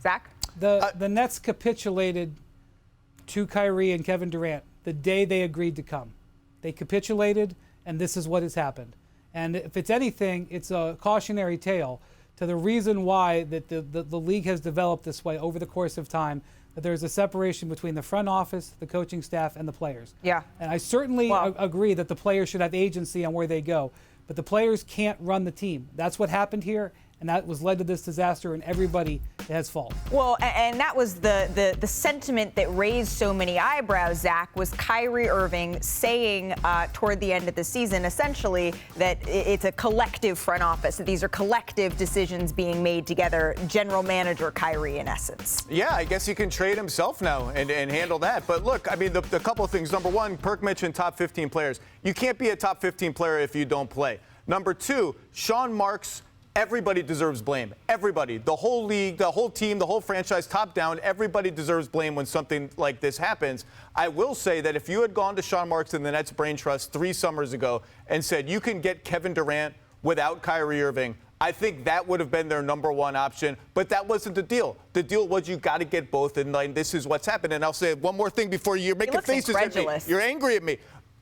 Zach? The Nets capitulated to Kyrie and Kevin Durant the day they agreed to come. They capitulated, and this is what has happened. And if it's anything, it's a cautionary tale to the reason why that the league has developed this way over the course of time, that there's a separation between the front office, the coaching staff, and the players. Yeah. And I certainly agree that the players should have agency on where they go, but the players can't run the team. That's what happened here, and that was led to this disaster, and everybody has fault. Well, and that was the sentiment that raised so many eyebrows, Zach, was Kyrie Irving saying toward the end of the season, essentially, that it's a collective front office, that these are collective decisions being made together. General manager Kyrie, in essence. Yeah, I guess he can trade himself now and handle that. But look, I mean, the couple of things. Number one, Perk mentioned top 15 players. You can't be a top 15 player if you don't play. Number two, Sean Marks. Everybody deserves blame. Everybody. The whole league, the whole team, the whole franchise, top down, everybody deserves blame when something like this happens. I will say that if you had gone to Sean Marks and the Nets Brain Trust 3 summers ago and said you can get Kevin Durant without Kyrie Irving, I think that would have been their number one option. But that wasn't the deal. The deal was you got to get both, and like, this is what's happened. And I'll say one more thing before you're making faces at me. You're angry at me.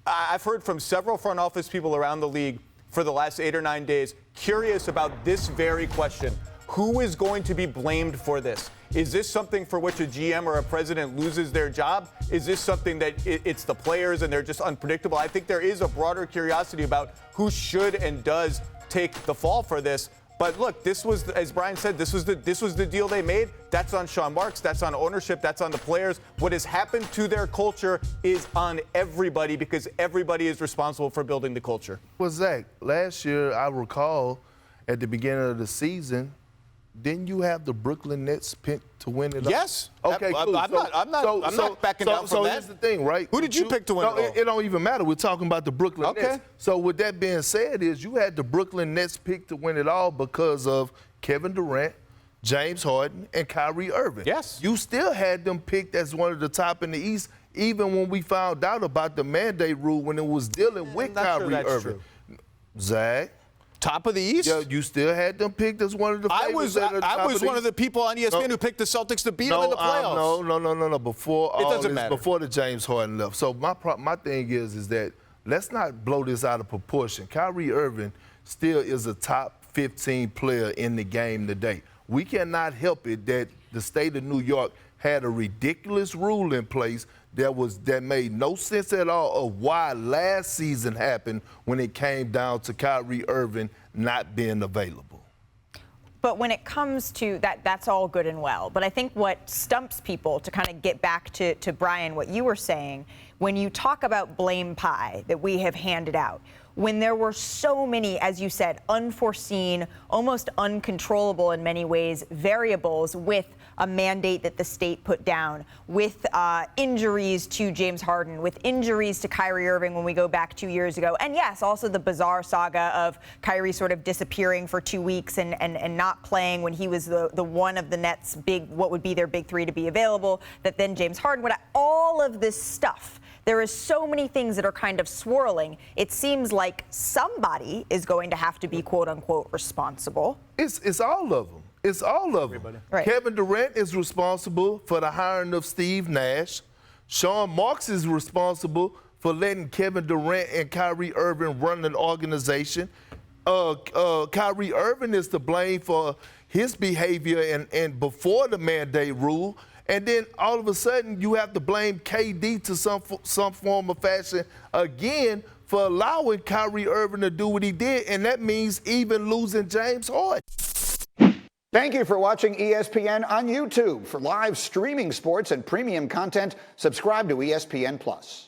I've heard from several front office people around the league for the last 8 or 9 days, curious about this very question. Who is going to be blamed for this? Is this something for which a GM or a president loses their job? Is this something that it's the players and they're just unpredictable? I think there is a broader curiosity about who should and does take the fall for this. But look, this was, as Brian said, this was the deal they made. That's on Sean Marks. That's on ownership. That's on the players. What has happened to their culture is on everybody because everybody is responsible for building the culture. Well, Zach, last year, I recall at the beginning of the season, didn't you have the Brooklyn Nets picked to win it all? Yes. Okay, cool. I'm not backing down from that. So here's the thing, right? Who did you pick to win it all? It don't even matter. We're talking about the Brooklyn Nets. So with that being said, is you had the Brooklyn Nets picked to win it all because of Kevin Durant, James Harden, and Kyrie Irving. Yes. You still had them picked as one of the top in the East, even when we found out about the mandate rule when it was dealing with Kyrie Irving. True. Zach. Top of the East? Yeah, you still had them picked as one of the favorites. I was one of the people on ESPN who picked the Celtics to beat them in the playoffs. No. Before it doesn't matter. Before the James Harden left. So my thing is that let's not blow this out of proportion. Kyrie Irving still is a top 15 player in the game today. We cannot help it that the state of New York had a ridiculous rule in place that made no sense at all of why last season happened when it came down to Kyrie Irving not being available. But when it comes to that, that's all good and well. But I think what stumps people, to kind of get back to Brian, what you were saying, when you talk about blame pie that we have handed out, when there were so many, as you said, unforeseen, almost uncontrollable in many ways, variables with a mandate that the state put down, with injuries to James Harden, with injuries to Kyrie Irving when we go back 2 years ago. And yes, also the bizarre saga of Kyrie sort of disappearing for 2 weeks and not playing when he was the one of the Nets' what would be their big three to be available, that then James Harden would. All of this stuff. There is so many things that are kind of swirling. It seems like somebody is going to have to be, quote unquote, responsible. It's all of them. It's all of them. Right. Kevin Durant is responsible for the hiring of Steve Nash. Sean Marks is responsible for letting Kevin Durant and Kyrie Irving run an organization. Kyrie Irving is to blame for his behavior and before the mandate rule. And then all of a sudden you have to blame KD to some form of fashion again for allowing Kyrie Irving to do what he did, and that means even losing James Harden. Thank you for watching ESPN on YouTube. For live streaming sports and premium content, subscribe to ESPN+.